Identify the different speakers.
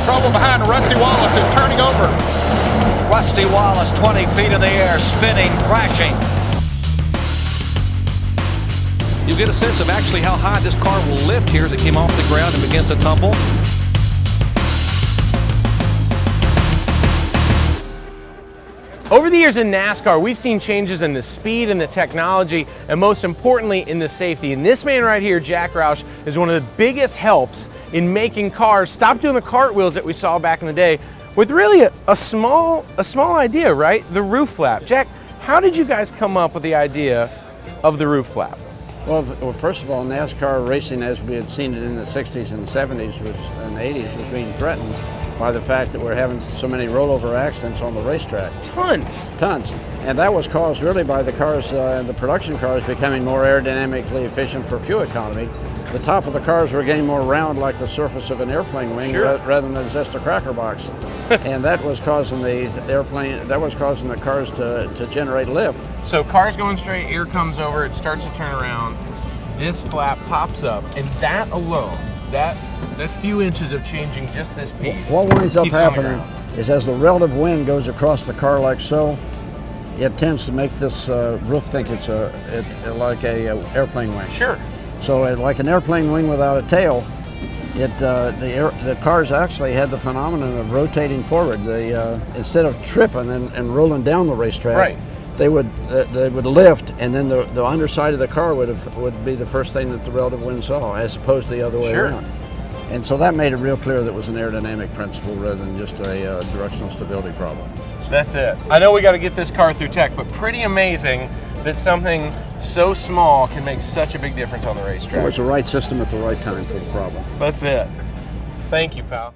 Speaker 1: Trouble behind. Rusty Wallace is turning over.
Speaker 2: Rusty Wallace, 20 feet in the air, spinning, crashing. You get a sense of actually how high this car will lift here as it came off the ground and begins to tumble.
Speaker 3: Over the years in NASCAR, we've seen changes in the speed and the technology, and most importantly, in the safety. And this man right here, Jack Roush, is one of the biggest helps in making cars stop doing the cartwheels that we saw back in the day with really a small idea, right? The roof flap. Jack, how did you guys come up with the idea of the roof flap?
Speaker 4: Well, first of all, NASCAR racing, as we had seen it in the 60s and 70s and 80s, was being threatened by the fact that we're having so many rollover accidents on the racetrack.
Speaker 3: Tons.
Speaker 4: And that was caused really by the cars, the production cars becoming more aerodynamically efficient for fuel economy. The top of the cars were getting more round like the surface of an airplane wing,
Speaker 3: sure,
Speaker 4: rather than just a cracker box. And that was causing the cars to generate lift.
Speaker 3: So cars going straight, air comes over, it starts to turn around, this flap pops up, and that alone, that few inches of changing just this piece.
Speaker 4: What winds up happening is as the relative wind goes across the car like so, it tends to make this roof think it's like a airplane wing.
Speaker 3: Sure.
Speaker 4: So like an airplane wing without a tail, the cars actually had the phenomenon of rotating forward. They instead of tripping and rolling down the racetrack,
Speaker 3: right,
Speaker 4: they would lift, and then the underside of the car would be the first thing that the relative wind saw, as opposed to the other way around. And so that made it real clear that it was an aerodynamic principle rather than just a directional stability problem.
Speaker 3: That's it. I know we got to get this car through tech, but pretty amazing that something so small can make such a big difference on the racetrack.
Speaker 4: It was the right system at the right time for the problem.
Speaker 3: That's it. Thank you, pal.